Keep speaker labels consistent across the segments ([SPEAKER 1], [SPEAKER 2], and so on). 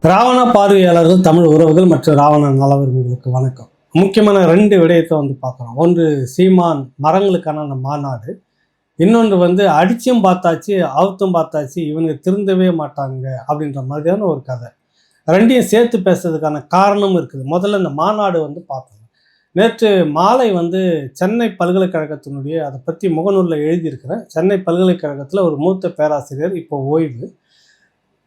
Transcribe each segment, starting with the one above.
[SPEAKER 1] ராவண பார்வையாளர்கள், தமிழ் உறவுகள் மற்றும் ராவண நலவர்களுக்கு வணக்கம். முக்கியமான 2 விடயத்தை பார்க்குறோம். ஒன்று சீமான் மரங்களுக்கான அந்த மாநாடு, இன்னொன்று அடிச்சும் பார்த்தாச்சு, அவுத்தும் பார்த்தாச்சு, இவங்க திருந்தவே மாட்டாங்க அப்படின்ற மாதிரியான ஒரு கதை. 2யும் சேர்த்து பேசுறதுக்கான காரணமும் இருக்குது. முதல்ல இந்த மாநாடு பார்த்தோம். நேற்று மாலை சென்னை பல்கலைக்கழகத்தினுடைய அதை பற்றி முகநூலில் எழுதியிருக்கிறேன். சென்னை பல்கலைக்கழகத்தில் ஒரு மூத்த பேராசிரியர், இப்போ ஓய்வு,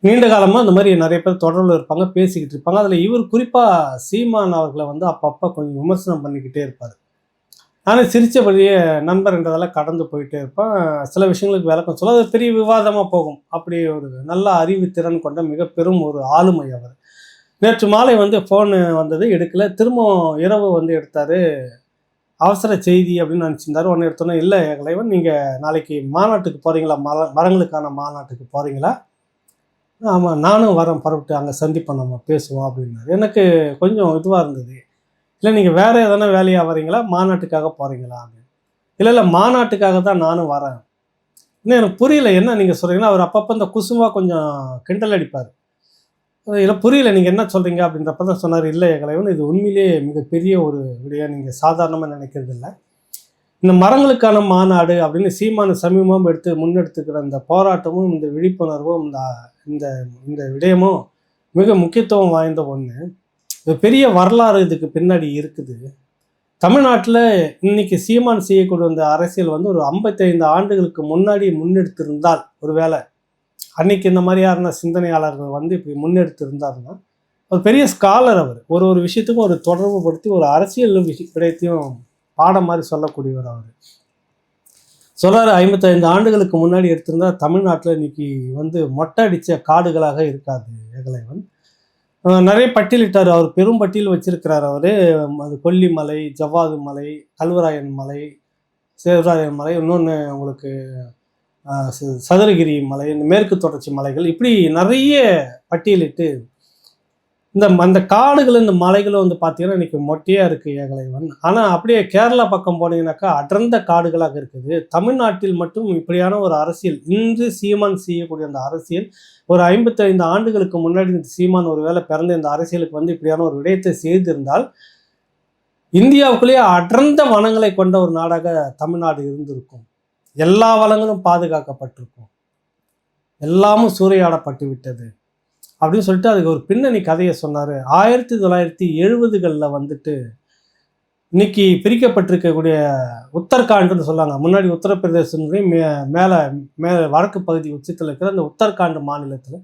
[SPEAKER 1] நீண்ட காலமாக இந்த மாதிரி நிறைய பேர் தொடர்பில் இருப்பாங்க, பேசிக்கிட்டு இருப்பாங்க. அதில் இவர் குறிப்பாக சீமான் அவர்களை அப்பப்போ கொஞ்சம் விமர்சனம் பண்ணிக்கிட்டே இருப்பார். ஆனால் சிரித்தபடியே நண்பர்ன்றதெல்லாம் கடந்து போயிட்டே இருப்பேன். சில விஷயங்களுக்கு விளக்கம் சொல்ல அது பெரிய விவாதமாக போகும். அப்படி ஒரு நல்ல அறிவு திறன் கொண்ட மிக பெரும் ஒரு ஆளுமை அவர். நேற்று மாலை ஃபோனு வந்தது, எடுக்கலை. திரும்ப இரவு எடுத்தார். அவசர செய்தி அப்படின்னு நினச்சிருந்தார். ஒன்று எடுத்தோன்னே, இல்லை கலைவன், நீங்கள் நாளைக்கு மாநாட்டுக்கு போகிறீங்களா, மரங்களுக்கான மாநாட்டுக்கு போகிறீங்களா? ஆமாம், நானும் வரேன், பரவிட்டு அங்கே சந்திப்போம், நம்ம பேசுவோம் அப்படின்னாரு. எனக்கு கொஞ்சம் இதுவாக இருந்தது. இல்லை, நீங்கள் வேறு எதனா வேலையாக வரீங்களா, மாநாட்டுக்காக போகிறீங்களா அப்படின்னு. இல்லை, மாநாட்டுக்காக தான் நானும் வரேன். இன்னும் எனக்கு புரியல என்ன நீங்கள் சொல்கிறீங்கன்னா. அவர் அப்பப்போ இந்த குசுமாக கொஞ்சம் கிண்டல் அடிப்பார். இல்லை, புரியல நீங்கள் என்ன சொல்கிறீங்க அப்படின்றப்ப தான் சொன்னார், இல்லை கலைவன், இது உண்மையிலேயே மிகப்பெரிய ஒரு விடயம், நீங்கள் சாதாரணமாக நினைக்கிறது இல்லை. இந்த மரங்களுக்கான மாநாடு அப்படின்னு சீமானு சமீபம் முன்னெடுத்துக்கிற இந்த போராட்டமும் இந்த விழிப்புணர்வும் இந்த இந்த விடயமும் மிக முக்கியத்துவம் வாய்ந்த ஒன்று. பெரிய வரலாறு இதுக்கு பின்னாடி இருக்குது. தமிழ்நாட்டில் இன்னைக்கு சீமான் செய்யக்கூடிய இந்த அரசியல் ஒரு 55 ஆண்டுகளுக்கு முன்னாடி முன்னெடுத்திருந்தால், ஒரு வேளை அன்னைக்கு இந்த மாதிரியான சிந்தனையாளர்கள் இப்படி முன்னெடுத்திருந்தாருன்னா, ஒரு பெரிய ஸ்காலர் அவர். ஒரு விஷயத்துக்கும் ஒரு தொடர்பு படுத்தி ஒரு அரசியல் விடயத்தையும் பாடம் மாதிரி சொல்லக்கூடியவர் அவர். சொல்கிறார், 55 ஆண்டுகளுக்கு முன்னாடி எடுத்திருந்தால் தமிழ்நாட்டில் இன்னைக்கு மொட்டை அடித்த காடுகளாக இருக்காது ஏகலைவன். நிறைய பட்டியலிட்டார். அவர் பெரும் பட்டியல் வச்சிருக்கிறார். அவர் அது கொல்லிமலை, ஜவ்வாது மலை, கல்வராயன் மலை, சேவராயன் மலை, இன்னொன்று உங்களுக்கு சதுரகிரி மலை, இந்த மேற்கு தொடர்ச்சி மலைகள், இப்படி நிறைய பட்டியலிட்டு அந்த காடுகள், இந்த மலைகளும் பார்த்தீங்கன்னா இன்றைக்கி மொட்டையாக இருக்குது ஏகலைவன். ஆனால் அப்படியே கேரளா பக்கம் போனீங்கன்னாக்கா அடர்ந்த காடுகளாக இருக்குது. தமிழ்நாட்டில் மட்டும் இப்படியான ஒரு அரசியல், இன்று சீமான் செய்யக்கூடிய அந்த அரசியல், ஒரு 55 ஆண்டுகளுக்கு முன்னாடி இந்த சீமான் ஒரு வேளை பிறந்த இந்த அரசியலுக்கு இப்படியான ஒரு விடயத்தை செய்திருந்தால், இந்தியாவுக்குள்ளேயே அடர்ந்த வனங்களை கொண்ட ஒரு நாடாக தமிழ்நாடு இருந்திருக்கும். எல்லா வளங்களும் பாதுகாக்கப்பட்டிருக்கும். எல்லாமும் சூறையாடப்பட்டு விட்டது அப்படின்னு சொல்லிட்டு அதுக்கு ஒரு பின்னணி கதையை சொன்னார். 1970களில் இன்னைக்கு பிரிக்கப்பட்டிருக்கக்கூடிய உத்தரகாண்டுன்னு சொல்லாங்க. முன்னாடி உத்தரப்பிரதேசனுடைய மேலே வடக்கு பகுதி உச்சத்தில் இருக்கிற அந்த உத்தரகாண்ட் மாநிலத்தில்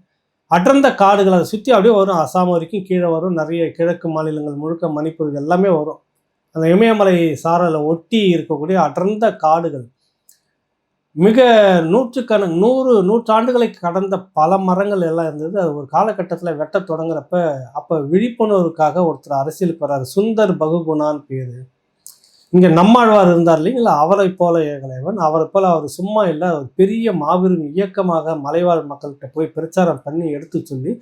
[SPEAKER 1] அடர்ந்த காடுகள், அதை சுற்றி அப்படியே வரும், அசாம் வரைக்கும் கீழே வரும். நிறைய கிழக்கு மாநிலங்கள் முழுக்க, மணிப்பூர் எல்லாமே வரும். அந்த இமயமலை சாரலை ஒட்டி இருக்கக்கூடிய அடர்ந்த காடுகள், மிக 100 நூற்றாண்டுகளை கடந்த பல மரங்கள் எல்லாம் இருந்தது. அது ஒரு காலகட்டத்தில் வெட்ட தொடங்குறப்ப அப்போ விழிப்புணர்வுக்காக ஒருத்தர் அரசியலுக்கு வர்றாரு. சுந்தர் பகுகுணான்னு பேர். இங்கே நம்மாழ்வார் இருந்தார் இல்லைங்களா, அவரை போல ஏகலைவன். அவரை போல அவர் சும்மா இல்லை, அவர் பெரிய மாபெரும் இயக்கமாக மலைவாழ் மக்கள்கிட்ட போய் பிரச்சாரம் பண்ணி எடுத்து சொல்லி,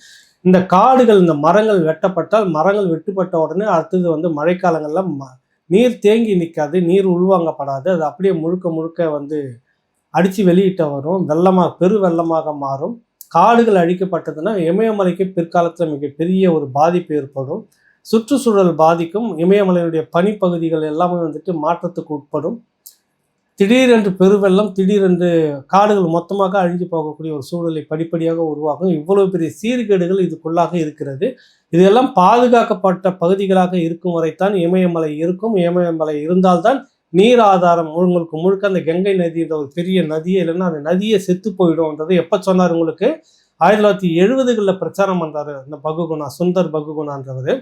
[SPEAKER 1] இந்த காடுகள், இந்த மரங்கள் வெட்டப்பட்டால், மரங்கள் வெட்டுப்பட்ட உடனே அடுத்தது மழைக்காலங்களில் நீர் தேங்கி நிற்காது, நீர் உள்வாங்கப்படாது, அது அப்படியே முழுக்க அடித்து வெளியிட்ட வரும், பெரு வெள்ளமாக மாறும். காடுகள் அழிக்கப்பட்டதுன்னா இமயமலைக்கு பிற்காலத்தில் மிகப்பெரிய ஒரு பாதிப்பு ஏற்படும். சுற்றுச்சூழல் பாதிக்கும். இமயமலையுடைய பனிப்பகுதிகள் எல்லாமே மாற்றத்துக்கு உட்படும். திடீரென்று பெருவெள்ளம், திடீரென்று காடுகள் மொத்தமாக அழிஞ்சு போகக்கூடிய ஒரு சூழலை படிப்படியாக உருவாகும். இவ்வளவு பெரிய சீர்கேடுகள் இதுக்குள்ளாக இருக்கிறது. இதெல்லாம் பாதுகாக்கப்பட்ட பகுதிகளாக இருக்கும் வரைத்தான் இமயமலை இருக்கும். இமயமலை இருந்தால்தான் நீர் ஆதாரம் உங்களுக்கு முழுக்க அந்த கங்கை நதின்ற ஒரு பெரிய நதியே இல்லைன்னா அந்த நதியை செத்து போயிடும்ன்றது எப்போ சொன்னார் உங்களுக்கு? 1970களில் பிரச்சாரம் பண்ணுறாரு இந்த பகுகுணா, சுந்தர் பகுகுணான்றவர்.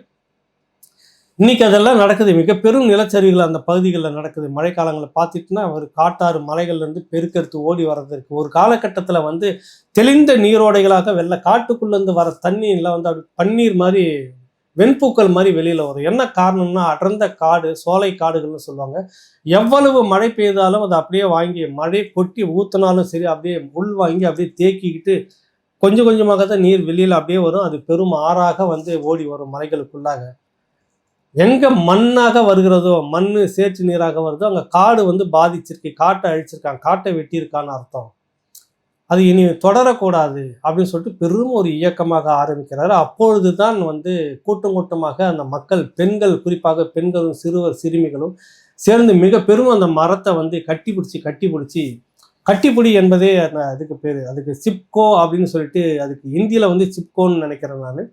[SPEAKER 1] இன்னைக்கு அதெல்லாம் நடக்குது. மிக பெரும் நிலச்சரிவுகள் அந்த பகுதிகளில் நடக்குது. மழைக்காலங்களை பார்த்துட்டுனா அவர் காட்டாறு மலைகள்லேருந்து பெருக்கெடுத்து ஓடி வர்றதுக்கு ஒரு காலகட்டத்தில் தெளிந்த நீரோடைகளாக காட்டுக்குள்ளேருந்து வர தண்ணியில் அப்படி பன்னீர் மாதிரி, வெண்பூக்கள் மாதிரி வெளியில் வரும். என்ன காரணம்னா அடர்ந்த காடு, சோலை காடுகள்னு சொல்லுவாங்க. எவ்வளவு மழை பெய்தாலும் அதை அப்படியே வாங்கி, மழை கொட்டி ஊற்றினாலும் சரி, அப்படியே வாங்கி அப்படியே தேக்கிக்கிட்டு கொஞ்சம் கொஞ்சமாக தான் நீர் வெளியில் அப்படியே வரும். அது பெரும் ஆறாக ஓடி வரும் மலைகளுக்குள்ளாக. எங்கே மண்ணாக வருகிறதோ, மண் சேற்று நீராக வருதோ, அங்கே காடு பாதிச்சிருக்கு, காட்டை அழிச்சிருக்காங்க, காட்டை வெட்டியிருக்கான்னு அர்த்தம். அது இனி தொடரக்கூடாது அப்படின்னு சொல்லிட்டு பெரும் ஒரு இயக்கமாக ஆரம்பிக்கிறாரு. அப்பொழுது தான் வந்து கூட்டம் கூட்டமாக அந்த மக்கள், பெண்கள், குறிப்பாக பெண்களும் சிறுவர் சிறுமிகளும் சேர்ந்து மிக பெரும் அந்த மரத்தை வந்து கட்டிப்பிடி என்பதே அதுக்கு பேர். அதுக்கு சிப்கோ அப்படின்னு சொல்லிட்டு, அதுக்கு இந்தியில வந்து சிப்கோன்னு நினைக்கிறேன் நான்.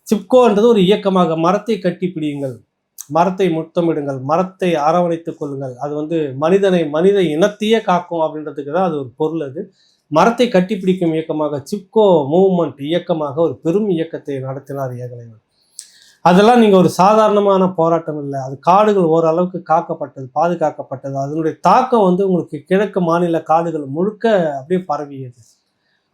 [SPEAKER 1] சிப்கோன்றது ஒரு இயக்கமாக, மரத்தை கட்டிப்பிடியுங்கள், மரத்தை முத்தமிடுங்கள், மரத்தை அரவணைத்துக் கொள்ளுங்கள், அது வந்து மனித இனத்தையே காக்கும் அப்படின்றதுக்கு தான் அது ஒரு பொருள். அது மரத்தை கட்டிப்பிடிக்கும் இயக்கமாக, சிப்கோ மூவ்மெண்ட் இயக்கமாக ஒரு பெரும் இயக்கத்தை நடத்தினார் ஏகலைவன். அதெல்லாம் நீங்கள் ஒரு சாதாரணமான போராட்டம் இல்லை. அது காடுகள் ஓரளவுக்கு காக்கப்பட்டது, பாதுகாக்கப்பட்டது. அதனுடைய தாக்கம் வந்து உங்களுக்கு கிழக்கு மாநில காடுகள் முழுக்க அப்படியே பரவியது.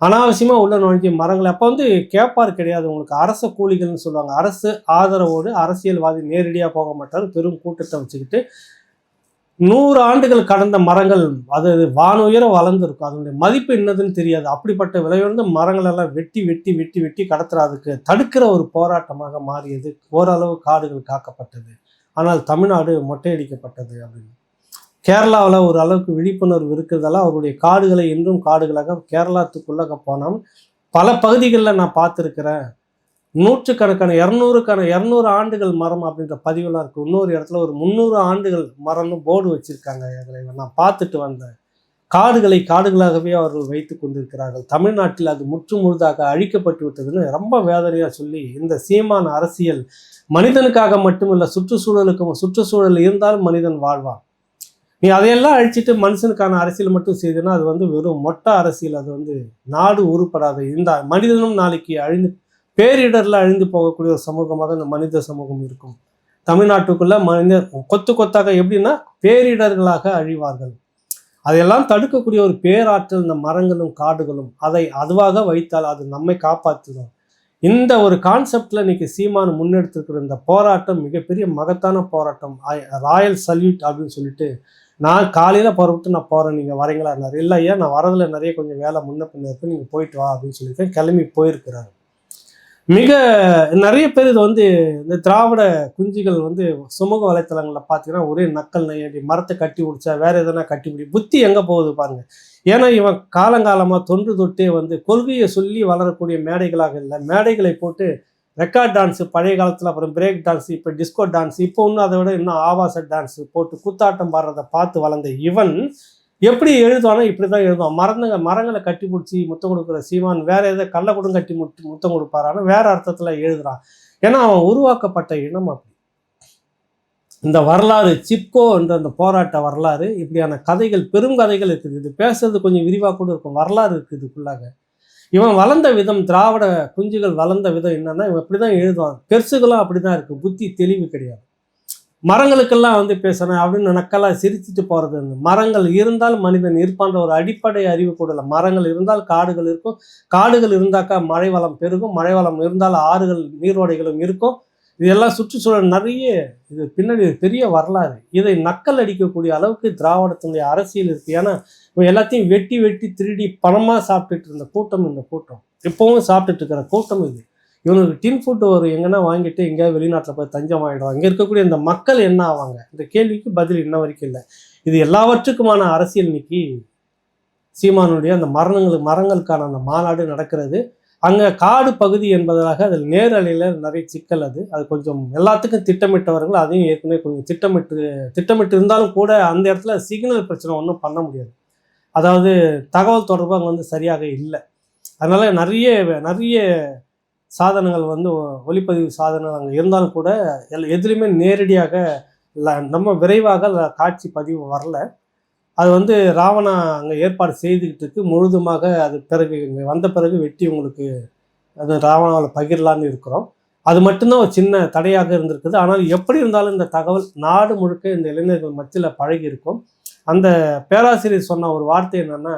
[SPEAKER 1] அனாவசியமாக உள்ள நுழைஞ்சி மரங்களை அப்போ வந்து கேட்பார் கிடையாது. உங்களுக்கு அரச கூலிகள்னு சொல்லுவாங்க. அரசு ஆதரவோடு அரசியல்வாதி நேரடியாக போக மாட்டார். பெரும் கூட்டத்தை வச்சுக்கிட்டு 100 ஆண்டுகள் கடந்த மரங்கள் அது வானுயர வளர்ந்துருக்கும். அதனுடைய மதிப்பு என்னதுன்னு தெரியாது. அப்படிப்பட்ட விலையுயர்ந்த மரங்கள் எல்லாம் வெட்டி வெட்டி வெட்டி வெட்டி கடத்துறதுக்கு தடுக்கிற ஒரு போராட்டமாக மாறியது. ஓரளவு காடுகள் காக்கப்பட்டது. ஆனால் தமிழ்நாடு மொட்டையடிக்கப்பட்டது. அப்படின்னு கேரளாவில் ஒரு அளவுக்கு விழிப்புணர்வு இருக்கிறதால அவருடைய காடுகளை இன்றும் காடுகளாக கேரளாத்துக்குள்ளாக போனால் பல பகுதிகளில் நான் பார்த்துருக்கிறேன். நூற்றுக்கணக்கான 200 ஆண்டுகள் மரம் அப்படின்ற பதிவெல்லாம் இருக்குது. இன்னொரு இடத்துல ஒரு 300 ஆண்டுகள் மரம்னு போர்டு வச்சுருக்காங்க. நான் பார்த்துட்டு வந்தேன். காடுகளை காடுகளாகவே அவர்கள் வைத்து கொண்டிருக்கிறார்கள். தமிழ்நாட்டில் அது முற்று முழுதாக அழிக்கப்பட்டு விட்டதுன்னு ரொம்ப வேதனையாக சொல்லி, இந்த சீமான் அரசியல் மனிதனுக்காக மட்டுமில்லை, சுற்றுச்சூழல் இருந்தாலும் மனிதன் வாழ்வான். நீ அதையெல்லாம் அழிச்சிட்டு மனுஷனுக்கான அரசியல் மட்டும் செய்துன்னா அது வந்து வெறும் மொட்டை அரசியல். அது வந்து நாடு உருப்படாது. இந்த மனிதனும் நாளைக்கு பேரிடரில் அழிந்து போகக்கூடிய ஒரு சமூகமாக இந்த மனித சமூகம் இருக்கும். தமிழ்நாட்டுக்குள்ள கொத்து கொத்தாக எப்படின்னா பேரிடர்களாக அழிவார்கள். அதையெல்லாம் தடுக்கக்கூடிய ஒரு பேராற்றல் இந்த மரங்களும் காடுகளும். அதை அதுவாக வைத்தால் அது நம்மை காப்பாற்றிடும். இந்த ஒரு கான்செப்ட்ல இன்னைக்கு சீமான் முன்னெடுத்திருக்கிற இந்த போராட்டம் மிகப்பெரிய மகத்தான போராட்டம். ராயல் சல்யூட் அப்படின்னு சொல்லிட்டு, நான் காலையில் புறப்பட்டு நான் போகிறேன், நீங்கள் வரீங்களான்னாரு. இல்லை ஐயா, நான் வரதில்லை, நிறைய கொஞ்சம் வேலை முன்ன பின்ன இருக்கு, நீங்கள் போயிட்டு வா அப்படின்னு சொல்லிட்டு கிளம்பி போயிருக்கிறாரு. மிக நிறைய பேர் இது வந்து இந்த திராவிட குஞ்சுகள் வந்து சமூக வலைத்தளங்களில் பார்த்தீங்கன்னா ஒரே நக்கல் நையடி, மரத்தை கட்டி பிடிச்சா வேற எதனா கட்டிப்பிடி, புத்தி எங்கே போகுது பாருங்க. ஏன்னா இவன் காலங்காலமாக தொன்று தொட்டே வந்து கொள்கையை சொல்லி வளரக்கூடிய மேடைகளாக இல்லை, மேடைகளை போட்டு ரெக்கார்ட் டான்ஸு பழைய காலத்தில், அப்புறம் பிரேக் டான்ஸு, இப்போ டிஸ்கோ டான்ஸ், இப்போ இன்னும் அதை விட இன்னும் ஆபாச டான்ஸு போட்டு குத்தாட்டம் பாடுறதை பார்த்து வளர்ந்த இவன் எப்படி எழுதுவானா இப்படி தான் எழுதுவான். மரங்களை கட்டி பிடிச்சி முத்தம் கொடுக்குற சீமான் வேற ஏதோ கள்ளக்கூடம் கட்டி முத்தம் கொடுப்பாரான்னு வேற அர்த்தத்தில் எழுதுறான். ஏன்னா அவன் உருவாக்கப்பட்ட இனம் அப்படி. இந்த வரலாறு, சிப்கோ என்ற அந்த போராட்ட வரலாறு, இப்படியான கதைகள், பெரும் கதைகள் இருக்குது. இது பேசுறது கொஞ்சம் விரிவாக கூட இருக்கும். வரலாறு இருக்குது இதுக்குள்ளாக. இவன் வளர்ந்த விதம், திராவிட குஞ்சுகள் வளர்ந்த விதம் என்னன்னா, இவன் இப்படி தான் எழுதுவான். பெருசுகளும் அப்படி தான் இருக்குது. புத்தி தெளிவு கிடையாது. மரங்களுக்கெல்லாம் வந்து பேசுகிறேன் அப்படின்னு நக்கெல்லாம் சிரிச்சுட்டு போகிறது. மரங்கள் இருந்தால் மனிதன் இருப்பான்ற ஒரு அடிப்படை அறிவு கூட இல்லை. மரங்கள் இருந்தால் காடுகள் இருக்கும், காடுகள் இருந்தாக்கா மழை வளம் பெருகும், மழை வளம் இருந்தால் ஆறுகள் நீரோடைகளும் இருக்கும். இதெல்லாம் சுற்றுச்சூழல் நிறைய, இது பின்னாடி பெரிய வரலாறு. இதை நக்கல் அடிக்கக்கூடிய அளவுக்கு திராவிடத்தினுடைய அரசியல் இருக்குது. ஏன்னா எல்லாத்தையும் வெட்டி வெட்டி திருடி பணமாக சாப்பிட்டுட்டு இருந்த கூட்டம் இந்த கூட்டம். இப்போவும் சாப்பிட்டுட்டு இருக்கிற கூட்டம் இது. இவனுக்கு டின் ஃபுட்டு ஒரு எங்கன்னா வாங்கிட்டு எங்கேயாவது வெளிநாட்டில் போய் தஞ்சம் ஆகிடுவாங்க. இங்கே இருக்கக்கூடிய இந்த மக்கள் என்ன ஆவாங்க? இந்த கேள்விக்கு பதில் இன்ன வரைக்கும் இல்லை. இது எல்லாவற்றுக்குமான அரசியல் இன்னைக்கு சீமானுடைய அந்த மரங்களுக்கான அந்த மாநாடு நடக்கிறது. அங்கே காடு பகுதி என்பதாக அதில் நேரலையில் நிறைய சிக்கல். அது கொஞ்சம் எல்லாத்துக்கும் திட்டமிட்டவர்கள் அதையும் ஏற்கனவே கொஞ்சம் திட்டமிட்டு இருந்தாலும் கூட அந்த இடத்துல சிக்னல் பிரச்சனை ஒன்றும் பண்ண முடியாது. அதாவது தகவல் தொடர்பு அங்கே வந்து சரியாக இல்லை. அதனால் நிறைய சாதனங்கள் வந்து ஒளிப்பதிவு சாதனங்கள் அங்கே இருந்தாலும் கூட எதுலேயுமே நேரடியாக நம்ம விரைவாக காட்சி பதிவு வரல. அது வந்து ராவணா அங்கே ஏற்பாடு செய்துக்கிட்டு இருக்கு. முழுதுமாக அது பிறகு இங்கே வந்த பிறகு வெட்டி உங்களுக்கு அது ராவணாவில் பகிரலான்னு இருக்கிறோம். அது மட்டும்தான் ஒரு சின்ன தடையாக இருந்திருக்குது. ஆனால் எப்படி இருந்தாலும் இந்த தகவல் நாடு முழுக்க இந்த இளைஞர்கள் மத்தியில் பழகி இருக்கும். அந்த பேராசிரியர் சொன்ன ஒரு வார்த்தை என்னன்னா,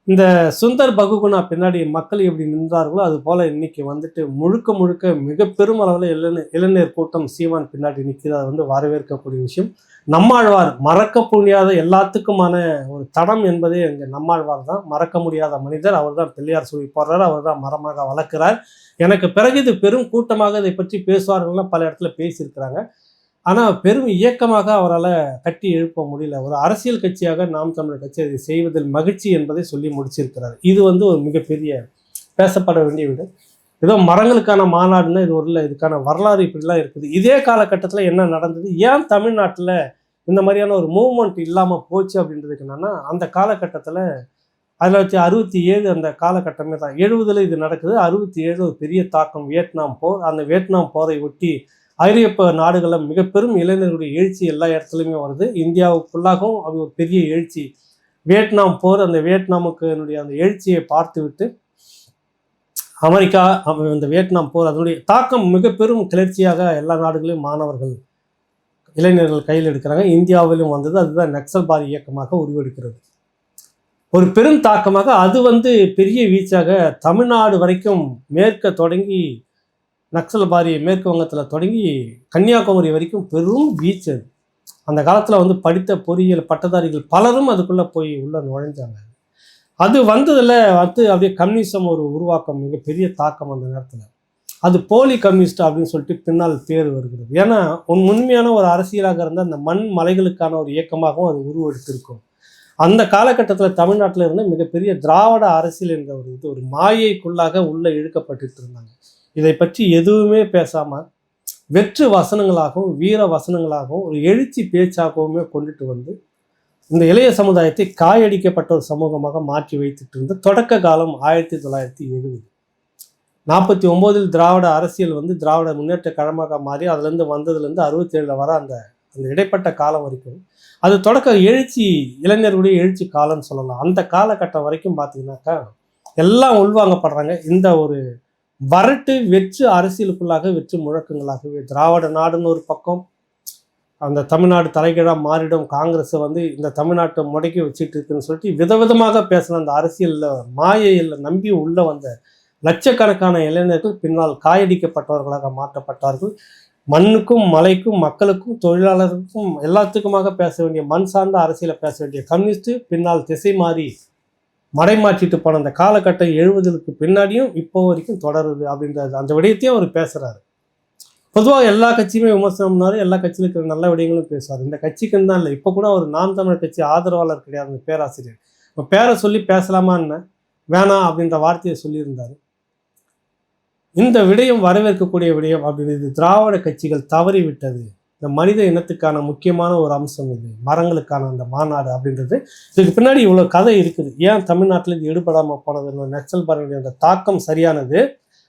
[SPEAKER 1] இந்த சுந்தர் பகுகுணா பின்னாடி மக்கள் எப்படி நின்றார்களோ அது போல இன்னைக்கு வந்துட்டு முழுக்க மிக பெரும் அளவில் இளைஞர் கூட்டம் சீமான் பின்னாடி நிற்கிறது. அது வந்து வரவேற்கக்கூடிய விஷயம். நம்மாழ்வார் மறக்க முடியாத எல்லாத்துக்குமான ஒரு தடம் என்பதே எங்கள் நம்மாழ்வார் தான். மறக்க முடியாத மனிதர் அவர் தான். பிள்ளையார் சொல்லி போடுறாரு, அவர் தான் மரமாக வளர்க்கிறார். எனக்கு பிறகு இது பெரும் கூட்டமாக இதை பற்றி பேசுவார்கள்லாம் பல இடத்துல பேசியிருக்கிறாங்க. ஆனால் பெரும் இயக்கமாக அவரால் கட்டி எழுப்ப முடியல. ஒரு அரசியல் கட்சியாக நாம் தமிழர் கட்சி அதை செய்வதில் மகிழ்ச்சி என்பதை சொல்லி முடிச்சிருக்கிறார். இது வந்து ஒரு மிகப்பெரிய பேசப்பட வேண்டிய விட. ஏதோ மரங்களுக்கான மாநாடுன்னா இது ஒரு இல்லை, இதுக்கான வரலாறு இப்படிலாம் இருக்குது. இதே காலகட்டத்தில் என்ன நடந்தது, ஏன் தமிழ்நாட்டில் இந்த மாதிரியான ஒரு மூவ்மெண்ட் இல்லாமல் போச்சு அப்படின்றதுக்கு என்னன்னா, அந்த காலகட்டத்தில் 1967 அந்த காலகட்டமே தான். 70 இது நடக்குது. 67 ஒரு பெரிய தாக்கம், வியட்நாம் போர். அந்த வியட்நாம் போரை ஒட்டி ஐரோப்பிய நாடுகளில் மிக பெரும் இளைஞர்களுடைய எழுச்சி எல்லா இடத்துலையுமே வருது. இந்தியாவுக்குள்ளாகவும் அது ஒரு பெரிய எழுச்சி. வியட்நாம் போர், அந்த வியட்நாமுக்கு அந்த எழுச்சியை பார்த்துவிட்டு அமெரிக்கா இந்த வியட்நாம் போர் அதனுடைய தாக்கம் மிக பெரும் கிளர்ச்சியாக எல்லா நாடுகளையும் மாணவர்கள் இளைஞர்கள் கையில் எடுக்கிறாங்க. இந்தியாவிலும் வந்தது. அதுதான் நக்சல்பாரி இயக்கமாக உருவெடுக்கிறது. ஒரு பெரும் தாக்கமாக அது வந்து பெரிய வீச்சாக தமிழ்நாடு வரைக்கும் மேற்க தொடங்கி நக்சல்பாரி மேற்கு வங்கத்தில் தொடங்கி கன்னியாகுமரி வரைக்கும் பெரும் வீச்சு. அது அந்த காலத்தில் வந்து படித்த பொறியியல் பட்டதாரிகள் பலரும் அதுக்குள்ளே போய் உள்ள நுழைஞ்சாங்க. அது வந்ததில் வந்து அப்படியே கம்யூனிசம் ஒரு உருவாக்கம், மிகப்பெரிய தாக்கம் அந்த நேரத்தில். அது போலி கம்யூனிஸ்ட் அப்படின்னு சொல்லிட்டு பின்னால் பேர் வருகிறது. ஏன்னா உண்மையான ஒரு அரசியலாக இருந்தால் அந்த மண் மலைகளுக்கான ஒரு இயக்கமாகவும் அது உருவெடுத்திருக்கும். அந்த காலகட்டத்தில் தமிழ்நாட்டில் இருந்த மிகப்பெரிய திராவிட அரசியல் என்ற ஒரு மாயைக்குள்ளாக உள்ள இழுக்கப்பட்டு இருந்தாங்க. இதை பற்றி எதுவுமே பேசாமல் வெற்று வசனங்களாகவும் வீர வசனங்களாகவும் ஒரு எழுச்சி பேச்சாகவுமே கொண்டுட்டு வந்து இந்த இளைய சமுதாயத்தை காயடிக்கப்பட்ட ஒரு சமூகமாக மாற்றி வைத்துட்டு இருந்த தொடக்க காலம் 1970. 49 திராவிட அரசியல் வந்து திராவிட முன்னேற்ற கழகமாக மாறி அதுலேருந்து வந்ததுலேருந்து 67 வர அந்த இடைப்பட்ட காலம் வரைக்கும் அது தொடக்க எழுச்சி, இளைஞர்களுடைய எழுச்சி காலம்னு சொல்லலாம். அந்த காலகட்டம் வரைக்கும் பார்த்தீங்கன்னாக்கா எல்லாம் உள்வாங்கப்படுறாங்க. இந்த ஒரு வரட்டு வெற்று அரசியலுக்குள்ளாக வெற்று முழக்கங்களாகவே திராவிட நாடுன்னு ஒரு பக்கம், அந்த தமிழ்நாடு தலைகீழாக மாறிடும், காங்கிரஸை வந்து இந்த தமிழ்நாட்டை முடக்கி வச்சுட்டு இருக்குன்னு சொல்லிட்டு விதவிதமாக பேசின அந்த அரசியலில் மாயையில் நம்பி உள்ள வந்த லட்சக்கணக்கான இளைஞர்கள் பின்னால் காயடிக்கப்பட்டவர்களாக மாற்றப்பட்டார்கள். மண்ணுக்கும் மலைக்கும் மக்களுக்கும் தொழிலாளருக்கும் எல்லாத்துக்குமாக பேச வேண்டிய மண் சார்ந்த அரசியலை பேச வேண்டிய கம்யூனிஸ்ட் பின்னால் திசை மாறி மடைமாற்றிட்டு போன அந்த காலகட்டம் 70க்கு பின்னாடியும் இப்போ வரைக்கும் தொடருது அப்படின்றது அந்த விடயத்தையும் அவர் பேசுகிறாரு. பொதுவாக எல்லா கட்சியுமே விமர்சனம்னாரு, எல்லா கட்சியிலும் இருக்கிற நல்ல விடயங்களும் பேசுவார். இந்த கட்சிக்குன்னு தான் இல்லை, இப்போ கூட அவர் நாம் தமிழர் கட்சி ஆதரவாளர் கிடையாது. அந்த பேராசிரியர் இப்போ பேரை சொல்லி பேசலாமா என்ன வேணாம் அப்படின்ற வார்த்தையை சொல்லியிருந்தார். இந்த விடயம் வரவேற்கக்கூடிய விடயம் அப்படின்றது திராவிட கட்சிகள் தவறிவிட்டது. இந்த மனித இனத்துக்கான முக்கியமான ஒரு அம்சம் இது, மரங்களுக்கான அந்த மாநாடு அப்படின்றது. இதுக்கு பின்னாடி இவ்வளோ கதை இருக்குது. ஏன் தமிழ்நாட்டில் இது ஈடுபடாமல் போனது, நக்சல்பாரியுடைய அந்த தாக்கம் சரியானது,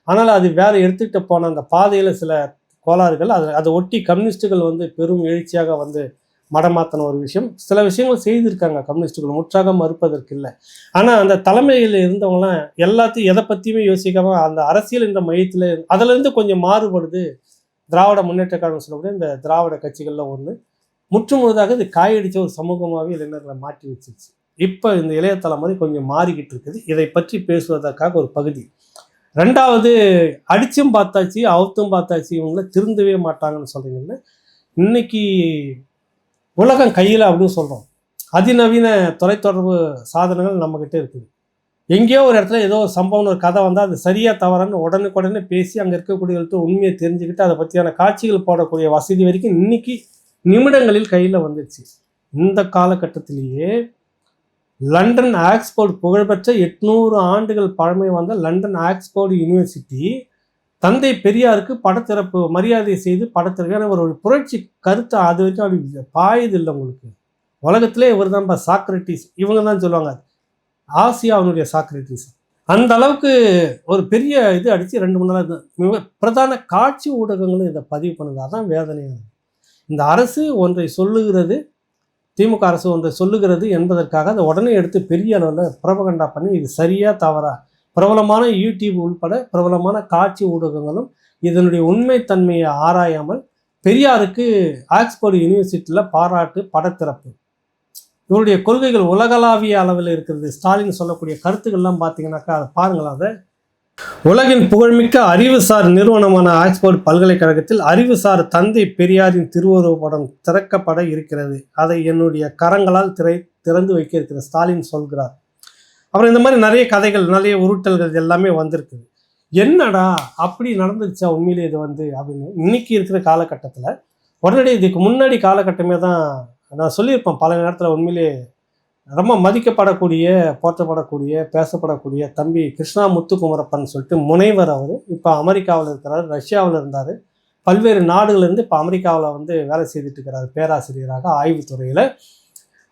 [SPEAKER 1] ஆனால் அது வேறு எடுத்துக்கிட்டு போன அந்த பாதையில் சில கோளாறுகள், அதை ஒட்டி கம்யூனிஸ்டுகள் வந்து பெரும் எழுச்சியாக வந்து மடமாத்தின ஒரு விஷயம். சில விஷயங்கள் செய்திருக்காங்க கம்யூனிஸ்டுகள், முற்றாக மறுப்பதற்கு இல்லை. ஆனால் அந்த தலைமையில் இருந்தவங்களாம் எல்லாத்தையும் எதை பற்றியுமே யோசிக்காமல் அந்த அரசியல் என்ற மையத்தில் அதிலேருந்து கொஞ்சம் மாறுபடுது திராவிட முன்னேற்ற கழகம் சொல்லக்கூடிய இந்த திராவிட கட்சிகளில் ஒன்று. முற்றுமுழுதாக இது காயடிச்ச ஒரு சமூகமாகவே இளைஞர்களை மாற்றி வச்சிருச்சு. இப்போ இந்த இளைய தலைமுறை கொஞ்சம் மாறிக்கிட்டு இருக்குது. இதை பற்றி பேசுவதற்காக ஒரு பகுதி. ரெண்டாவது, அடிச்சும் பார்த்தாச்சு அவுத்தும் பார்த்தாச்சு, இவங்கள திருந்தவே மாட்டாங்கன்னு சொல்கிறீங்கன்னு. இன்னைக்கு உலகம் கையில் அப்படின்னு சொல்கிறோம். அதிநவீன தொலைத்தொடர்பு சாதனங்கள் நம்மக்கிட்ட இருக்குது. எங்கேயோ ஒரு இடத்துல ஏதோ ஒரு சம்பவம் ஒரு கதை வந்தால் அது சரியாக தவறான்னு உடனுக்குடனே பேசி அங்கே இருக்கக்கூடியவர்கிட்ட உண்மையை தெரிஞ்சுக்கிட்டு அதை பற்றியான காட்சிகள் போடக்கூடிய வசதி வரைக்கும் இன்னைக்கு நிமிடங்களில் கையில் வந்துடுச்சு. இந்த காலகட்டத்திலேயே லண்டன் ஆக்ஸ்போர்ட், புகழ்பெற்ற 800 ஆண்டுகள் பழமை வந்த லண்டன் ஆக்ஸ்போர்ட் யூனிவர்சிட்டி தந்தை பெரியாருக்கு படத்திறப்பு மரியாதை செய்து படத்திறப்பு ஒரு புரட்சி கருத்தை அது வரைக்கும் அப்படி பாயுது இல்லை உங்களுக்கு. உலகத்திலே இவர் தான் சாக்ரட்டிஸ், இவங்க தான் சொல்லுவாங்க ஆசியாவினுடைய சாக்ரட்டிஸ். அந்த அளவுக்கு ஒரு பெரிய இது அடித்து 2-3 நாள் பிரதான காட்சி ஊடகங்களும் இதை பதிவு பண்ணுது. அதான் வேதனையானது. இந்த அரசு ஒன்றை சொல்லுகிறது, திமுக அரசு ஒன்றை சொல்லுகிறது என்பதற்காக அதை உடனே எடுத்து பெரிய அளவில் புரபகண்டா பண்ணி இது சரியா தவறா, பிரபலமான யூடியூப் உள்பட பிரபலமான காட்சி ஊடகங்களும் இதனுடைய உண்மைத்தன்மையை ஆராயாமல் பெரியாருக்கு ஆக்ஸ்போர்ட் யூனிவர்சிட்டியில் பாராட்டு படத்திறப்பு. இவருடைய கொள்கைகள் உலகளாவிய அளவில் இருக்கிறது. ஸ்டாலின் சொல்லக்கூடிய கருத்துக்கள்லாம் பார்த்தீங்கன்னாக்கா அதை பாருங்களா. அதை உலகின் புகழ்மிக்க அறிவுசார் நிறுவனமான ஆக்ஸ்போர்ட் பல்கலைக்கழகத்தில் அறிவுசார் தந்தை பெரியாரின் திருவுருவ படம் திறக்கப்பட இருக்கிறது. அதை என்னுடைய கரங்களால் திறந்து வைக்க இருக்கிற ஸ்டாலின் சொல்கிறார். அப்புறம் இந்த மாதிரி நிறைய கதைகள், நிறைய உருட்டல்கள் எல்லாமே வந்திருக்குது. என்னடா அப்படி நடந்துருச்சா உண்மையிலே இது அப்படின்னு இன்னைக்கு இருக்கிற காலகட்டத்தில் உடனடி இதுக்கு முன்னாடி காலகட்டமே தான் நான் சொல்லியிருப்பேன் பல நேரத்தில். உண்மையிலே ரொம்ப மதிக்கப்படக்கூடிய, போற்றப்படக்கூடிய, பேசப்படக்கூடிய தம்பி கிருஷ்ணா முத்துக்குமரப்பன் சொல்லிட்டு முனைவர். அவர் இப்போ அமெரிக்காவில் இருக்கிறார், ரஷ்யாவில் இருந்தார், பல்வேறு நாடுகள்லேருந்து இப்போ அமெரிக்காவில் வந்து வேலை செய்துட்டு இருக்கிறார் பேராசிரியராக ஆய்வுத்துறையில்.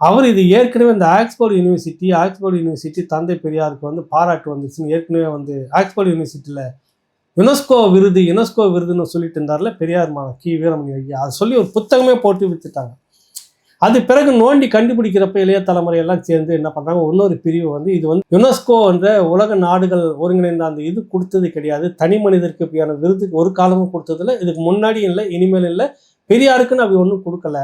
[SPEAKER 1] அவர் இது ஏற்கனவே இந்த ஆக்ஸ்போர்ட் யூனிவர்சிட்டி தந்தை பெரியாருக்கு வந்து பாராட்டு வந்துச்சுன்னு ஏற்கனவே வந்து ஆக்ஸ்போர்ட் யூனிவர்சிட்டியில் யுனெஸ்கோ விருதுன்னு சொல்லிட்டு இருந்தார்ல பெரியார் கி வீரமணி ஐயா. அதை சொல்லி ஒரு புத்தகமே போட்டு வித்துட்டாங்க. அது பிறகு நோண்டி கண்டுபிடிக்கிறப்ப இளைய தலைமுறையெல்லாம் சேர்ந்து என்ன பண்ணுறாங்க, இன்னொரு பிரிவு வந்து இது வந்து யுனெஸ்கோ என்ற உலக நாடுகள் ஒருங்கிணைந்த அந்த இது கொடுத்தது கிடையாது, தனி மனிதருக்கு இப்படியான விருது ஒரு காலமும் கொடுத்ததில்ல, இதுக்கு முன்னாடியும் இல்லை இனிமேல் இல்லை, பெரியாருக்குன்னு அப்படி ஒன்றும் கொடுக்கல.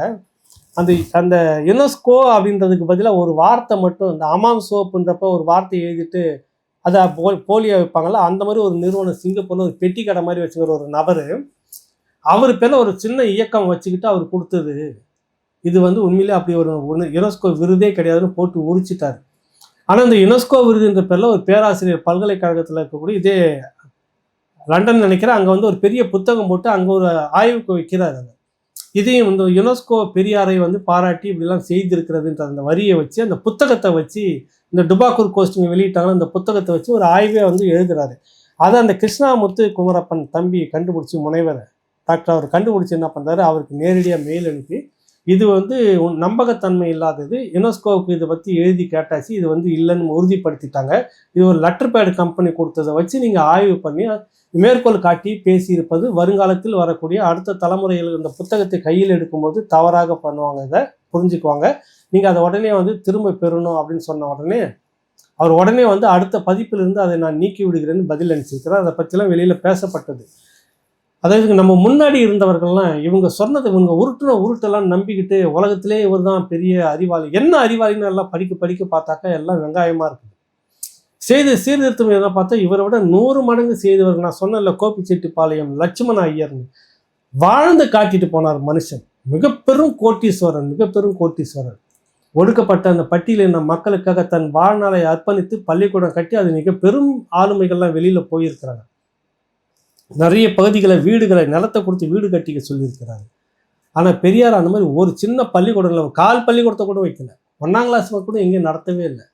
[SPEAKER 1] அந்த யுனெஸ்கோ அப்படின்றதுக்கு பதிலாக ஒரு வார்த்தை மட்டும், இந்த அமாம் சோப்புன்றப்ப ஒரு வார்த்தையை எழுதிட்டு அதை போலியோ வைப்பாங்கள்ல, அந்த மாதிரி ஒரு நிறுவனம் சிங்கப்பூர்ல ஒரு பெட்டி கடை மாதிரி வச்சுக்கிற ஒரு நபர், அவர் பேரில் ஒரு சின்ன இயக்கம் வச்சுக்கிட்டு அவர் கொடுத்தது. இது வந்து உண்மையிலே அப்படி ஒரு யுனெஸ்கோ விருதே கிடையாதுன்னு போட்டு உரிச்சிட்டார். ஆனால் இந்த யுனெஸ்கோ விருதுன்ற பேரில் ஒரு பேராசிரியர் பல்கலைக்கழகத்தில் இருக்கக்கூடிய இதே லண்டன் நினைக்கிறேன், அங்கே வந்து ஒரு பெரிய புத்தகம் போட்டு அங்கே ஒரு ஆய்வுக்கு வைக்கிறார். அதை இதையும் இந்த யுனெஸ்கோ பெரியாரை வந்து பாராட்டி இப்படிலாம் செய்திருக்கிறதுன்ற அந்த வரியை வச்சு அந்த புத்தகத்தை வச்சு இந்த டுபாக்கூர் கோஸ்டிங்க வெளியிட்டாங்கன்னா அந்த புத்தகத்தை வச்சு ஒரு ஆய்வே வந்து எழுதுறாரு. அதை அந்த கிருஷ்ணாமுத்து குமரப்பன் தம்பி கண்டுபிடிச்சி முனைவர் டாக்டர் அவர் கண்டுபிடிச்சி என்ன பண்ணுறாரு, அவருக்கு நேரடியாக மெயில் அனுப்பி இது வந்து நம்பகத்தன்மை இல்லாதது, யுனெஸ்கோவுக்கு இதை பற்றி எழுதி கேட்டாச்சு, இது வந்து இல்லைன்னு உறுதிப்படுத்திட்டாங்க, இது ஒரு லெட்டர் பேட் கம்பெனி கொடுத்ததை வச்சு நீங்கள் ஆய்வு பண்ணி மேற்கோள் காட்டி பேசியிருப்பது வருங்காலத்தில் வரக்கூடிய அடுத்த தலைமுறைகள் இந்த புத்தகத்தை கையில் எடுக்கும்போது தவறாக பண்ணுவாங்க, இதை புரிஞ்சுக்குவாங்க, நீங்கள் அதை உடனே வந்து திரும்ப பெறணும் அப்படின்னு சொன்ன உடனே அவர் உடனே வந்து அடுத்த பதிப்பிலிருந்து அதை நான் நீக்கி விடுகிறேன்னு பதில் அனுப்பிச்சிருக்கிறேன். அதை பற்றிலாம் வெளியில் பேசப்பட்டது. அதாவது நம்ம முன்னாடி இருந்தவர்கள்லாம் இவங்க சொன்னது இவங்க உருட்டெல்லாம் நம்பிக்கிட்டு உலகத்திலே இவர் தான் பெரிய அறிவாளி, என்ன அறிவாளின்னு எல்லாம் படிக்க பார்த்தாக்கா எல்லாம் வெங்காயமாக இருக்குது. செய்த சீர்திருத்தம் எதனா பார்த்தா இவரை விட 100 மடங்கு செய்தவர்கள். நான் சொன்னல கோபிச்செட்டிப்பாளையம் லட்சுமண ஐயர்னு வாழ்ந்து காட்டிட்டு போனார் மனுஷன். மிகப்பெரும் கோட்டீஸ்வரர். ஒடுக்கப்பட்ட அந்த பட்டியலின மக்களுக்காக தன் வாழ்நாளை அர்ப்பணித்து பள்ளிக்கூடம் கட்டி அது மிக பெரும் ஆளுமைகள்லாம் வெளியில் போயிருக்கிறாங்க. நிறைய பகுதிகளை வீடுகளை நிலத்தை கொடுத்து வீடு கட்டிக்க சொல்லியிருக்கிறாங்க. ஆனால் பெரியார் அந்த மாதிரி ஒரு சின்ன பள்ளிக்கூடத்தில் கால் பள்ளிக்கூடத்தை கூட வைக்கல, 1ஆம் கிளாஸ் கூட எங்கேயும் நடத்தவே இல்லை.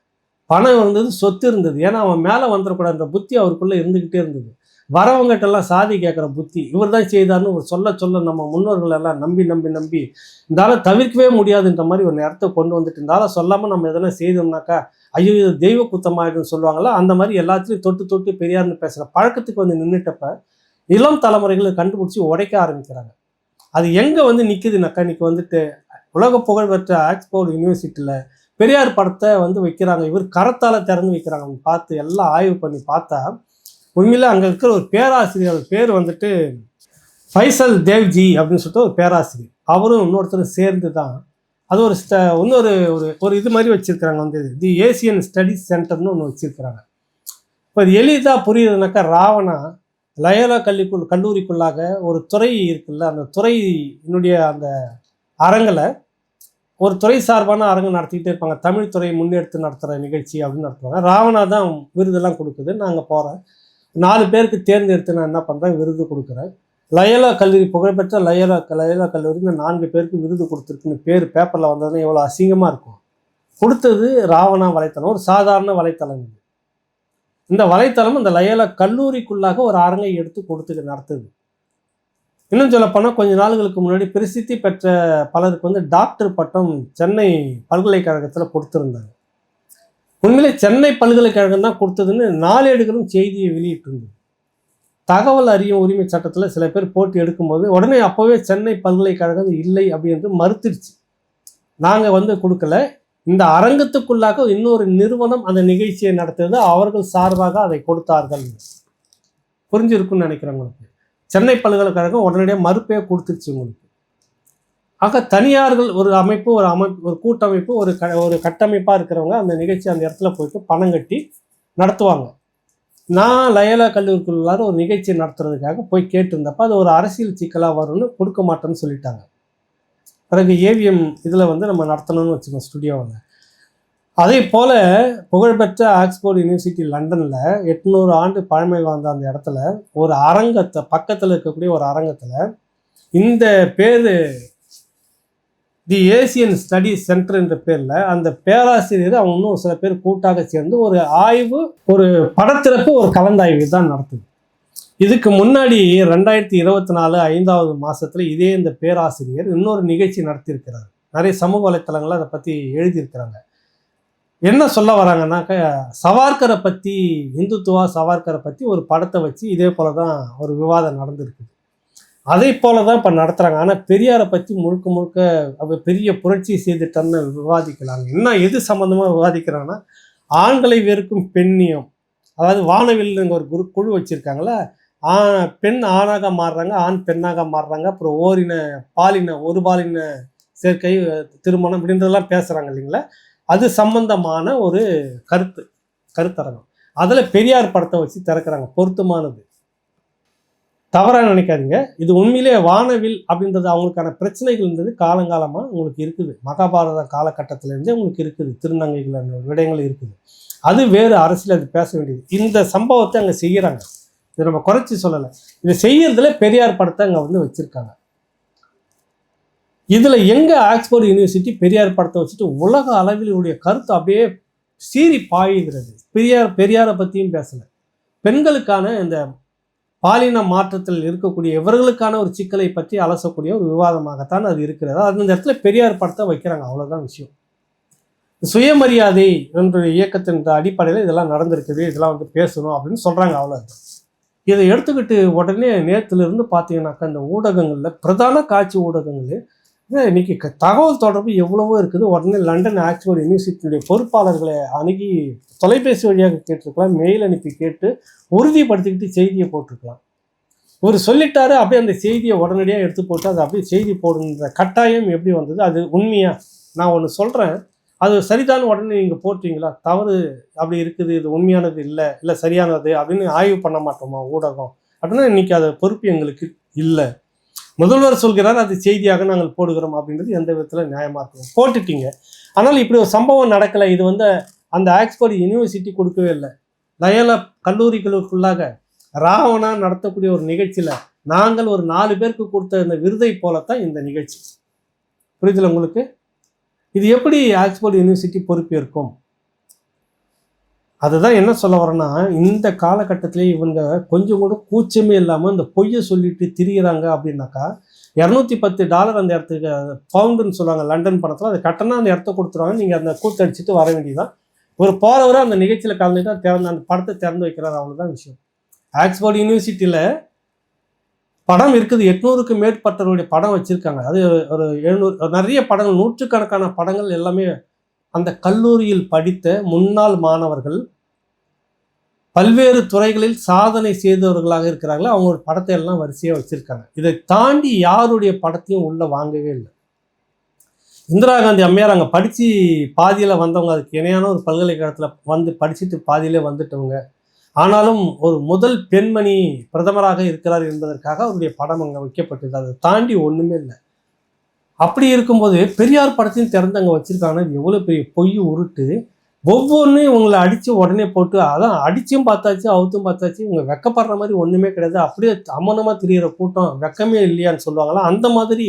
[SPEAKER 1] பணம் இருந்தது, சொத்து இருந்தது, ஏன்னா அவன் மேலே வந்துடக்கூடாதுன்ற புத்தி அவருக்குள்ளே இருந்துக்கிட்டே இருந்தது. வரவங்ககிட்டெல்லாம் சாதி கேட்குற புத்தி இவர் தான் செய்தார்னு ஒரு சொல்ல நம்ம முன்னோர்கள் எல்லாம் நம்பி இருந்தாலும் தவிர்க்கவே முடியாதுன்ற மாதிரி ஒரு நேரத்தை கொண்டு வந்துட்டு இருந்தாலும் சொல்லாமல் நம்ம எதனா செய்தோம்னாக்கா ஐயோ இது தெய்வ குத்தமாயிடுன்னு சொல்லுவாங்களா, அந்த மாதிரி எல்லாத்துலேயும் தொட்டு பெரியார்னு பேசுகிற பழக்கத்துக்கு வந்து நின்றுட்டப்ப இளம் தலைமுறைகளை கண்டுபிடிச்சி உடைக்க ஆரம்பிக்கிறாங்க. அது எங்கே வந்து நிற்குதுனாக்கா, இன்னைக்கு வந்துட்டு உலக புகழ்பெற்ற ஆக்ஸ்போர்ட் யூனிவர்சிட்டியில் பெரியார் படத்தை வந்து வைக்கிறாங்க, இவர் கரத்தால் திறந்து வைக்கிறாங்க. பார்த்து எல்லாம் ஆய்வு பண்ணி பார்த்தா உண்மையில் அங்கே இருக்கிற ஒரு பேராசிரியர் பேர் வந்துட்டு ஃபைசல் தேவ்ஜி அப்படின்னு சொல்லிட்டு ஒரு பேராசிரியர், அவரும் இன்னொருத்தரும் சேர்ந்து தான் அது ஒரு இன்னொரு ஒரு இது மாதிரி வச்சுருக்கிறாங்க. வந்து தி ஏசியன் ஸ்டடீஸ் சென்டர்னு ஒன்று வச்சுருக்கிறாங்க. இப்போ இது எளிதாக புரியுதுனாக்கா, ராவணா லயோலா கல்லூரிக்குள்ளாக ஒரு துறை இருக்குல்ல, அந்த துறையினுடைய அந்த அரங்கில் ஒரு துறை சார்பான அரங்கு நடத்திக்கிட்டே இருப்பாங்க. தமிழ் துறை முன்னெடுத்து நடத்துகிற நிகழ்ச்சி அப்படின்னு நடத்துவாங்க. ராவணா தான் விருதெல்லாம் கொடுக்குது. நாங்கள் போகிறேன், 4 பேருக்கு தேர்ந்தெடுத்து நான் என்ன பண்ணுறேன், விருது கொடுக்குறேன். லயோலா கல்லூரி, புகழ்பெற்ற லயோலா கல்லூரி இந்த 4 பேருக்கு விருது கொடுத்துருக்குன்னு பேர் பேப்பரில் வந்ததுன்னா எவ்வளோ அசிங்கமாக இருக்கும். கொடுத்தது ராவணா வலைத்தளம், ஒரு சாதாரண வலைத்தளம். இந்த வலைத்தளம் இந்த லயோலா கல்லூரிக்குள்ளாக ஒரு அரங்கை எடுத்து நடத்துது. இன்னும் சொல்லப்போனால் கொஞ்ச நாளுகளுக்கு முன்னாடி பிரசித்தி பெற்ற பலருக்கு வந்து டாக்டர் பட்டம் சென்னை பல்கலைக்கழகத்தில் கொடுத்துருந்தாங்க. உண்மையிலே சென்னை பல்கலைக்கழகம் தான் கொடுத்ததுன்னு நாளேடுகளும் செய்தியை வெளியிட்டிருந்தது. தகவல் அறியும் உரிமை சட்டத்தில் சில பேர் போட்டி எடுக்கும்போது உடனே அப்போவே சென்னை பல்கலைக்கழகம் இல்லை அப்படின்னு மறுத்துருச்சு. நாங்கள் வந்து கொடுக்கல, இந்த அரங்கத்துக்குள்ளாக இன்னொரு நிறுவனம் அந்த நிகழ்ச்சியை நடத்துறது, அவர்கள் சார்பாக அதை கொடுத்தார்கள். புரிஞ்சிருக்குன்னு நினைக்கிறேன் உங்களுக்கு. சென்னை பல்கலைக்கழகம் உடனடியாக மறுப்பே கொடுத்துருச்சு உங்களுக்கு. ஆக தனியார்கள் ஒரு அமைப்பு ஒரு கூட்டமைப்பு ஒரு கட்டமைப்பாக இருக்கிறவங்க அந்த நிகழ்ச்சி அந்த இடத்துல போயிட்டு பணம் கட்டி நடத்துவாங்க. நான் லயோலா கல்லூரிக்குள்ளார ஒரு நிகழ்ச்சி நடத்துறதுக்காக போய் கேட்டிருந்தப்ப அது ஒரு அரசியல் சிக்கலாக வரும்னு கொடுக்க மாட்டேன்னு சொல்லிட்டாங்க. பிறகு ஏவிஎம் இதில் வந்து நம்ம நடத்தணும்னு வச்சுக்கோங்க ஸ்டுடியோவில். அதே போல் புகழ்பெற்ற ஆக்ஸ்போர்ட் யூனிவர்சிட்டி லண்டனில் 800 ஆண்டு பழமை வாழ்ந்த அந்த இடத்துல ஒரு அரங்கத்தை பக்கத்தில் இருக்கக்கூடிய ஒரு அரங்கத்தில் இந்த பேர் தி ஏசியன் ஸ்டடி சென்டர் என்ற பேரில் அந்த பேராசிரியர் அவங்க இன்னும் சில பேர் கூட்டாக சேர்ந்து ஒரு ஆய்வு, ஒரு படத்திறப்பு, ஒரு கலந்தாய்வு தான் நடத்துது. இதுக்கு முன்னாடி 2024 5வது மாதத்தில் இதே இந்த பேராசிரியர் இன்னொரு நிகழ்ச்சி நடத்தியிருக்கிறார். நிறைய சமூக வலைத்தளங்களில் அதை பற்றி எழுதியிருக்கிறாங்க. என்ன சொல்ல வராங்கன்னாக்க, சவார்கரை பற்றி, இந்துத்துவா சவார்கரை பற்றி ஒரு படத்தை வச்சு இதே போல தான் ஒரு விவாதம் நடந்திருக்குது. அதே போல தான் இப்போ நடத்துகிறாங்க. ஆனால் பெரியாரை பற்றி முழுக்க முழுக்க அவர் பெரிய புரட்சி செய்துட்டோன்னு விவாதிக்கலாங்க. என்ன எது சம்மந்தமாக விவாதிக்கிறாங்கன்னா, ஆண்களை வெறுக்கும் பெண்ணியம், அதாவது வானவில்லுங்க ஒரு குழு வச்சுருக்காங்களே, பெண் ஆணாக மாறுறாங்க, ஆண் பெண்ணாக மாறுறாங்க, அப்புறம் ஒரு பாலின சேர்க்கை, திருமணம் அப்படின்றதெல்லாம் பேசுகிறாங்க இல்லைங்களா. அது சம்பந்தமான ஒரு கருத்தரங்கம். அதில் பெரியார் படத்தை வச்சு திறக்கிறாங்க. பொருத்தமானது, தவறாக நினைக்காதீங்க. இது உண்மையிலே வானவில் அப்படின்றது அவங்களுக்கான பிரச்சனைகள் இருந்தது காலங்காலமாக உங்களுக்கு இருக்குது. மகாபாரத காலகட்டத்திலேருந்தே உங்களுக்கு இருக்குது. திருநங்கைகள் விடயங்கள் இருக்குது. அது வேறு அரசியல், அது பேச வேண்டியது. இந்த சம்பவத்தை அங்கே செய்கிறாங்க. இது நம்ம குறைச்சி சொல்லலை. இதை செய்யறதுல பெரியார் படத்தை அங்கே வந்து வச்சுருக்காங்க. இதில் எங்கே ஆக்ஸ்போர்ட் யூனிவர்சிட்டி பெரியார் படத்தை வச்சுட்டு உலக அளவிலுடைய கருத்து அப்படியே சீறி பாய்கிறது. பெரியாரை பற்றியும் பேசலை. பெண்களுக்கான இந்த பாலின மாற்றத்தில் இருக்கக்கூடிய இவர்களுக்கான ஒரு சிக்கலை பற்றி அலசக்கூடிய ஒரு விவாதமாகத்தான் அது இருக்கிறது. அது இந்த இடத்துல பெரியார் படத்தை வைக்கிறாங்க. அவ்வளோதான் விஷயம். சுயமரியாதை என்ற இயக்கத்தின் அடிப்படையில் இதெல்லாம் நடந்திருக்குது, இதெல்லாம் வந்து பேசணும் அப்படின்னு சொல்கிறாங்க. அவ்வளோதான். இதை எடுத்துக்கிட்டு உடனே நேற்றுலேருந்து பார்த்தீங்கன்னாக்கா இந்த ஊடகங்களில், பிரதான காட்சி ஊடகங்கள் இன்னைக்கு தகவல் தொடர்பு எவ்வளவோ இருக்குது. உடனே லண்டன் ஆக்ஸ்போர்ட் யூனிவர்சிட்டியுடைய பொறுப்பாளர்களை அணுகி தொலைபேசி வழியாக கேட்டிருக்கலாம், மெயில் அனுப்பி கேட்டு உறுதிப்படுத்திக்கிட்டு செய்தியை போட்டிருக்கலாம். ஒரு சொல்லிட்டாரு, அப்படியே அந்த செய்தியை உடனடியாக எடுத்து போட்டு அது அப்படியே செய்தி போடுன்ற கட்டாயம் எப்படி வந்தது? அது உண்மையா? நான் ஒன்று சொல்கிறேன், அது சரிதான் உடனே நீங்கள் போட்டீங்களா? தவறு அப்படி இருக்குது, இது உண்மையானது இல்லை சரியானது அப்படின்னு ஆய்வு பண்ண மாட்டோமா ஊடகம் அப்படின்னா? இன்னைக்கு அது பொறுப்பு எங்களுக்கு இல்லை. முதல்வர் சொல்கிறார், அது செய்தியாக நாங்கள் போடுகிறோம் அப்படின்றது எந்த விதத்தில் நியாயமாக இருக்கும்? போட்டுட்டீங்க. ஆனால் இப்படி ஒரு சம்பவம் நடக்கலை. இது வந்து அந்த ஆக்ஸ்போர்ட் யூனிவர்சிட்டி கொடுக்கவே இல்லை. லயோலா கல்லூரிகளுக்குள்ளாக ராவணா நடத்தக்கூடிய ஒரு நிகழ்ச்சியில் நாங்கள் ஒரு 4 பேருக்கு கொடுத்த இந்த விருதை போலத்தான் இந்த நிகழ்ச்சி. புரியுதுல உங்களுக்கு? இது எப்படி ஆக்ஸ்போர்ட் யூனிவர்சிட்டி பொறுப்பேற்கும்? அதுதான் என்ன சொல்ல வரேன்னா, இந்த காலகட்டத்திலே இவங்க கொஞ்சம் கூட கூச்சமே இல்லாமல் இந்த பொய்யை சொல்லிட்டு திரிகிறாங்க. அப்படின்னாக்கா $210 அந்த இடத்துக்கு பவுண்டுன்னு சொல்லுவாங்க லண்டன் பணத்தில், அது கட்டணம் அந்த இடத்த கொடுத்துருவாங்க. நீங்கள் அந்த கூத்தடிச்சுட்டு வர வேண்டியதான். ஒரு போகிறவரை அந்த நிகழ்ச்சியில் கலந்துட்டு அந்த படத்தை திறந்து வைக்கிறார். அவ்வளோதான் விஷயம். ஆக்ஸ்போர்ட் யூனிவர்சிட்டியில் படம் இருக்குது. 800க்கு மேற்பட்டவருடைய படம் வச்சுருக்காங்க. அது ஒரு 700 நிறைய படங்கள், நூற்றுக்கணக்கான படங்கள் எல்லாமே அந்த கல்லூரியில் படித்த முன்னாள் மாணவர்கள், பல்வேறு துறைகளில் சாதனை செய்தவர்களாக இருக்கிறாங்களோ அவங்களோட படத்தை எல்லாம் வரிசையாக வச்சுருக்காங்க. இதை தாண்டி யாருடைய படத்தையும் உள்ளே வாங்கவே இல்லை. இந்திரா காந்தி அம்மையார் அங்கே படித்து பாதியில் வந்தவங்க, அதுக்கு இணையான ஒரு பல்கலைக்கழகத்தில் வந்து படிச்சுட்டு பாதியிலே வந்துட்டவங்க. ஆனாலும் ஒரு முதல் பெண்மணி பிரதமராக இருக்கிறார் என்பதற்காக அவருடைய படம் அங்கே வைக்கப்பட்டது. அதை தாண்டி ஒன்றுமே இல்லை. அப்படி இருக்கும்போது பெரியார் படத்தையும் திறந்து அங்கே வச்சுருக்காங்கன்னா எவ்வளோ பெரிய பொய் உருட்டு. ஒவ்வொன்றையும் இவங்களை அடித்து உடனே போட்டு, அதான் அடிச்சும் பார்த்தாச்சு, அவுத்தும் பார்த்தாச்சு, இவங்க வெக்கப்படுற மாதிரி ஒன்றுமே கிடையாது. அப்படியே அம்மனமாக திரிகிற கூட்டம் வெக்கமே இல்லையான்னு சொல்லுவாங்களா, அந்த மாதிரி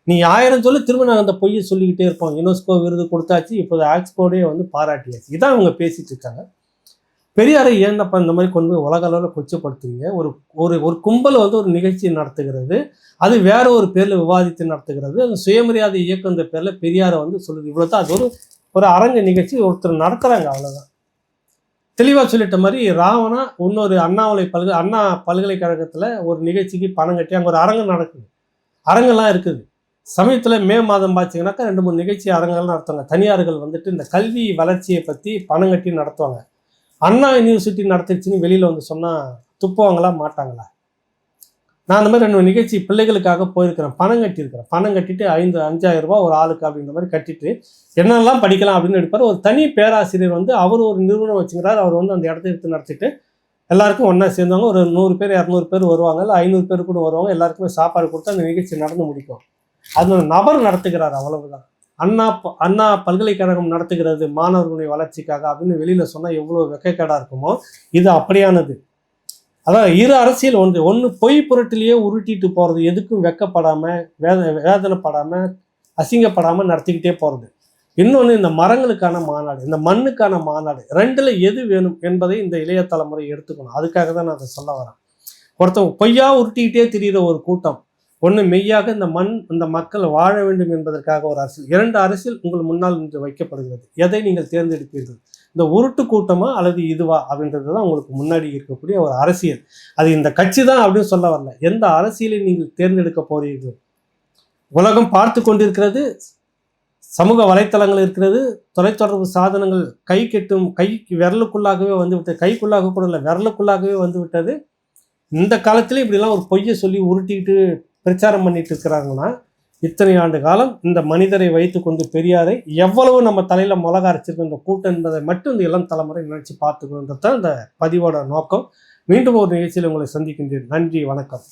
[SPEAKER 1] நீ 1000 சொல்லி திரும்ப நாங்கள் அந்த பொய்யை சொல்லிக்கிட்டே இருப்போம். யுனெஸ்கோ விருது கொடுத்தாச்சு, இப்போது ஆக்ஸ்போர்டே வந்து பாராட்டியாச்சு. இதான் இவங்க பேசிகிட்டு இருக்காங்க. பெரியாரை ஏன்னப்பா இந்த மாதிரி கொண்டு போய் உலக அளவில் கொச்சப்படுத்துறீங்க? ஒரு ஒரு கும்பல் வந்து ஒரு நிகழ்ச்சி நடத்துகிறது, அது வேற ஒரு பேரில் விவாதித்து நடத்துகிறது. அந்த சுயமரியாதை இயக்கன்ற பேரில் பெரியாரை வந்து சொல்லுது. இவ்வளோ தான். அது ஒரு அரங்க நிகழ்ச்சி ஒருத்தர் நடத்துகிறாங்க, அவ்வளோதான். தெளிவாக சொல்லிட்ட மாதிரி ராவணா இன்னொரு அண்ணா பல்கலைக்கழகத்தில் ஒரு நிகழ்ச்சிக்கு பணம் கட்டி அங்கே ஒரு அரங்கம் நடக்குது. அரங்கெல்லாம் இருக்குது. சமயத்தில் மே மாதம் பார்த்தீங்கன்னாக்கா 2-3 நிகழ்ச்சி அரங்கெல்லாம் நடத்துவாங்க. தனியார்கள் வந்துட்டு இந்த கல்வி வளர்ச்சியை பற்றி பணம் கட்டி நடத்துவாங்க. அண்ணா யூனிவர்சிட்டி நடத்துச்சுன்னு வெளியில் வந்து சொன்னால் துப்புவாங்களா மாட்டாங்களா? நான் அந்த மாதிரி 2 நிகழ்ச்சி பிள்ளைகளுக்காக போயிருக்கிறேன். பணம் கட்டியிருக்கிறேன். பணம் கட்டிட்டு 5,000 ரூபா ஒரு ஆளுக்கு அப்படின்ற மாதிரி கட்டிட்டு என்னெல்லாம் படிக்கலாம் அப்படின்னு எடுப்பார். ஒரு தனி பேராசிரியர் வந்து அவர் ஒரு நிறுவனம் வச்சுக்கிறார். அவர் வந்து அந்த இடத்த எடுத்து நடத்திட்டு எல்லாருக்கும் ஒன்றா சேர்ந்தவங்க ஒரு 100 பேர் 200 பேர் வருவாங்க, இல்லை 500 பேர் கூட வருவாங்க. எல்லாருக்குமே சாப்பாடு கொடுத்து அந்த நிகழ்ச்சி நடந்து முடிக்கும். அது ஒரு நபர் நடத்துகிறார், அவ்வளவுதான். அண்ணா பல்கலைக்கழகம் நடத்துகிறது மாணவர்களுடைய வளர்ச்சிக்காக அப்படின்னு வெளியில் சொன்னால் எவ்வளோ வெக்கைக்கேடாக இருக்குமோ, இது அப்படியானது. அதான் இரு அரசியல் ஒன்று பொய் புரட்டிலேயே உருட்டிட்டு போகிறது, எதுக்கும் வெக்கப்படாமல் வேதனைப்படாமல் அசிங்கப்படாமல் நடத்திக்கிட்டே போகிறது. இன்னொன்று இந்த மரங்களுக்கான மாநாடு, இந்த மண்ணுக்கான மாநாடு, ரெண்டில் எது வேணும் என்பதை இந்த இளைய தலைமுறை எடுத்துக்கணும். அதுக்காக தான் நான் அதை சொல்ல வரேன். ஒருத்தவங்க பொய்யா உருட்டிக்கிட்டே திரிகிற ஒரு கூட்டம், ஒன்று மெய்யாக இந்த மண் இந்த மக்கள் வாழ வேண்டும் என்பதற்காக ஒரு அரசியல், 2 அரசியல் உங்கள் முன்னால் இன்று வைக்கப்படுகிறது. எதை நீங்கள் தேர்ந்தெடுப்பீர்கள்? இந்த உருட்டு கூட்டமா அல்லது இதுவா அப்படின்றது தான் உங்களுக்கு முன்னாடி இருக்கக்கூடிய ஒரு அரசியல். அது இந்த கட்சி தான் அப்படின்னு சொல்ல வரல. எந்த அரசியலை நீங்கள் தேர்ந்தெடுக்க போறீர்கள்? உலகம் பார்த்து கொண்டிருக்கிறது, சமூக வலைத்தளங்கள் இருக்கிறது, தொலைத்தொடர்பு சாதனங்கள் கைக்கு விரலுக்குள்ளாகவே வந்து விட்டது. கைக்குள்ளாக கூட இல்லை, விரலுக்குள்ளாகவே வந்து விட்டது. இந்த காலத்திலே இப்படிலாம் ஒரு பொய்யை சொல்லி உருட்டிட்டு பிரச்சாரம் பண்ணிட்டு இருக்கிறாங்கன்னா, இத்தனை ஆண்டு காலம் இந்த மனிதரை வைத்து கொண்டு பெரியாரை எவ்வளவு நம்ம தலையில மிளகா அரைச்சிருக்கோம் இந்த கூட்டம் என்பதை மட்டும் இந்த இளம் தலைமுறை நினைச்சு பார்த்துக்கணுன்றது தான் இந்த பதிவோட நோக்கம். மீண்டும் ஒரு நிகழ்ச்சியில் உங்களை சந்திக்கின்றேன். நன்றி, வணக்கம்.